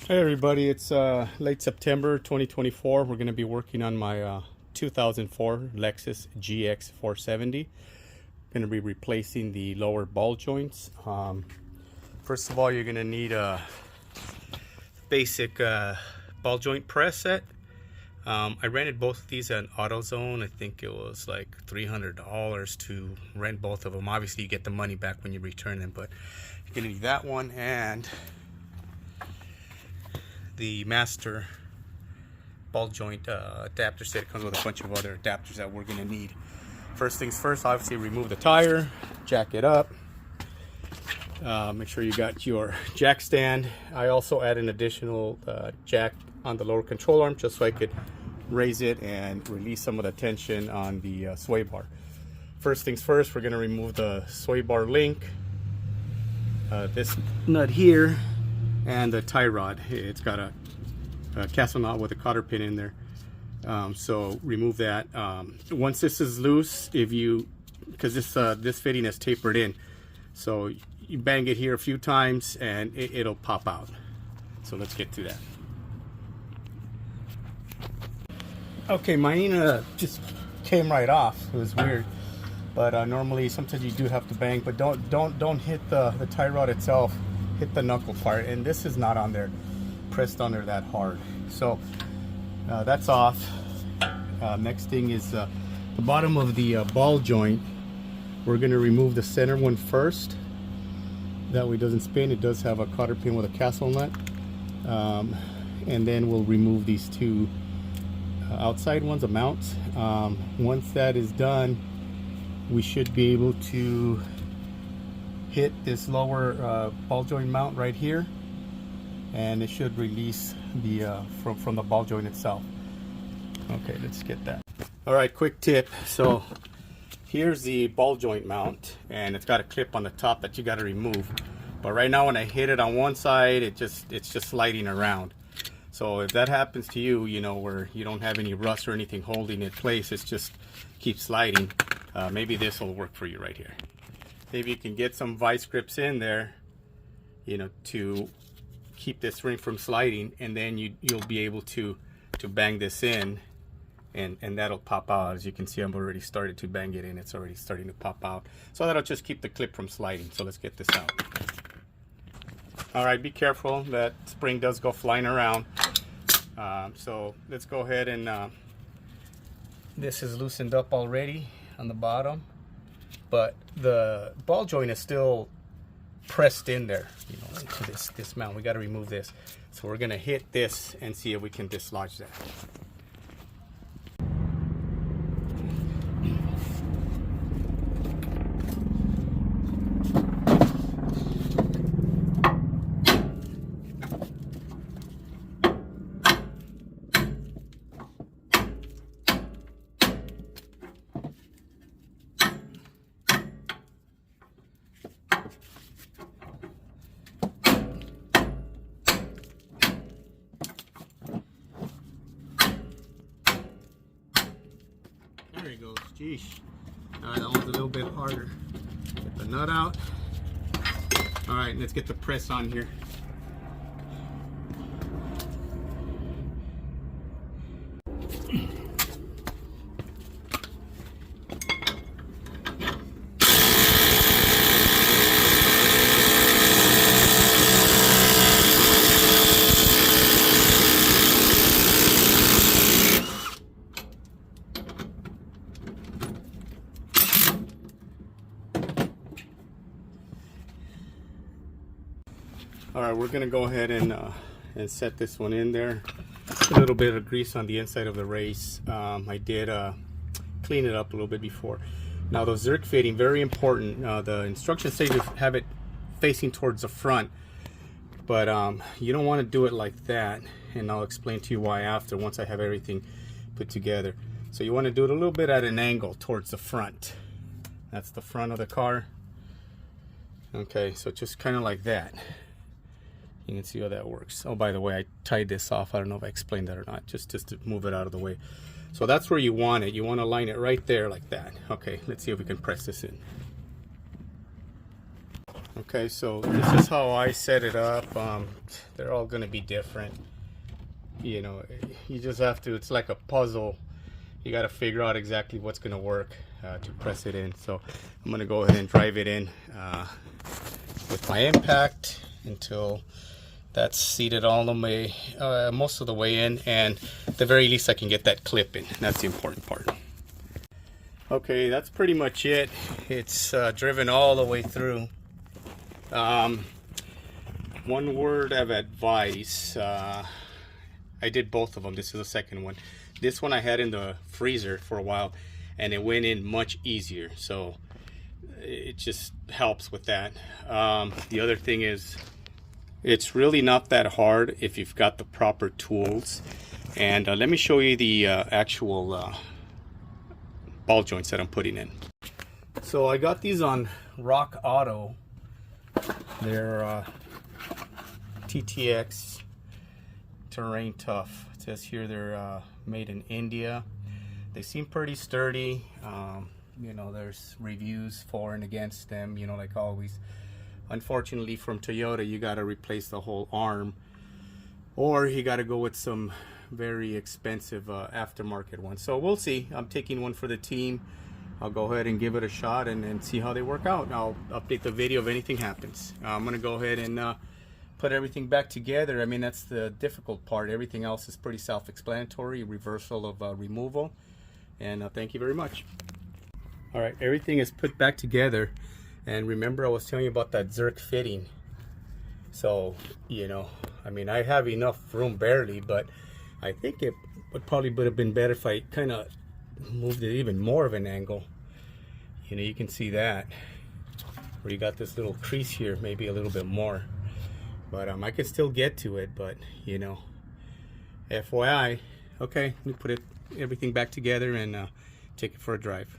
Hey everybody, it's late September 2024. We're going to be working on my 2004 Lexus GX470. Going to be replacing the lower ball joints. First of all, you're going to need a basic ball joint press set. I rented both of these at AutoZone. I think it was like $300 to rent both of them. Obviously, you get the money back when you return them, but you're going to need that one and the master ball joint adapter set. It comes with a bunch of other adapters that we're going to need. First things first, obviously remove the tire, jack it up. Make sure you got your jack stand. I also add an additional jack on the lower control arm just so I could raise it and release some of the tension on the sway bar. First things first, we're going to remove the sway bar link, this nut here, and the tie rod. It's got a castle knot with a cotter pin in there, so remove that. Once this is loose, because this fitting is tapered in, so you bang it here a few times and it'll pop out. So let's get to that. Okay, mine just came right off. It was weird, but normally sometimes you do have to bang, but don't hit the tie rod itself. Hit the knuckle part, and this is not on there, pressed on there that hard. So that's off. Next thing is the bottom of the ball joint. We're going to remove the center one first. That way it doesn't spin. It does have a cotter pin with a castle nut. And then we'll remove these two outside ones, a mount. Once that is done, we should be able to hit this lower ball joint mount right here, and it should release the from the ball joint itself. Okay, let's get that. All right, quick tip. So here's the ball joint mount, and it's got a clip on the top that you got to remove. But right now, when I hit it on one side, it's just sliding around. So if that happens to you, you know, where you don't have any rust or anything holding it in place, it's just keeps sliding. Maybe this will work for you right here. Maybe you can get some vice grips in there, you know, to keep this ring from sliding, and then you'll be able to bang this in, and that'll pop out. As you can see, I've already started to bang it in. It's already starting to pop out. So that'll just keep the clip from sliding. So let's get this out. All right, be careful. That spring does go flying around. So let's go ahead and this is loosened up already on the bottom, but the ball joint is still pressed in there, you know, into this mount. We got to remove this. So we're going to hit this and see if we can dislodge that. There he goes. Geesh. All right, that one's a little bit harder. Get the nut out. All right, let's get the press on here. All right, we're gonna go ahead and set this one in there. A little bit of grease on the inside of the race. I did clean it up a little bit before. Now the zerk fitting, very important. The instructions say to have it facing towards the front, but you don't want to do it like that, and I'll explain to you why after, once I have everything put together. So you want to do it a little bit at an angle towards the front. That's the front of the car. Okay, so just kind of like that. You can see how that works. Oh, by the way, I tied this off. I don't know if I explained that or not, just to move it out of the way. So that's where you want it. You want to line it right there like that. Okay, let's see if we can press this in. Okay, so this is how I set it up. They're all going to be different. You know, you just have to, it's like a puzzle. You got to figure out exactly what's going to work to press it in. So I'm going to go ahead and drive it in with my impact until that's seated all the way, most of the way in, and at the very least I can get that clip in. That's the important part. Okay, that's pretty much it. It's driven all the way through. One word of advice, I did both of them. This is the second one. This one I had in the freezer for a while and it went in much easier, so it just helps with that. The other thing is, it's really not that hard if you've got the proper tools. And let me show you the actual ball joints that I'm putting in. So I got these on Rock Auto. They're TTX Terrain Tough. It says here they're made in India. They seem pretty sturdy. You know, there's reviews for and against them, you know, like always. Unfortunately, from Toyota, you got to replace the whole arm, or you got to go with some very expensive aftermarket one. So we'll see. I'm taking one for the team. I'll go ahead and give it a shot and see how they work out. I'll update the video if anything happens. I'm going to go ahead and put everything back together. I mean, that's the difficult part. Everything else is pretty self-explanatory. Reversal of removal. And thank you very much. All right, everything is put back together. And remember, I was telling you about that Zerk fitting. So, you know, I mean, I have enough room barely, but I think it would have been better if I kind of moved it even more of an angle. You know, you can see that where you got this little crease here, maybe a little bit more. But I can still get to it, but you know, FYI. Okay, let me put everything back together and take it for a drive.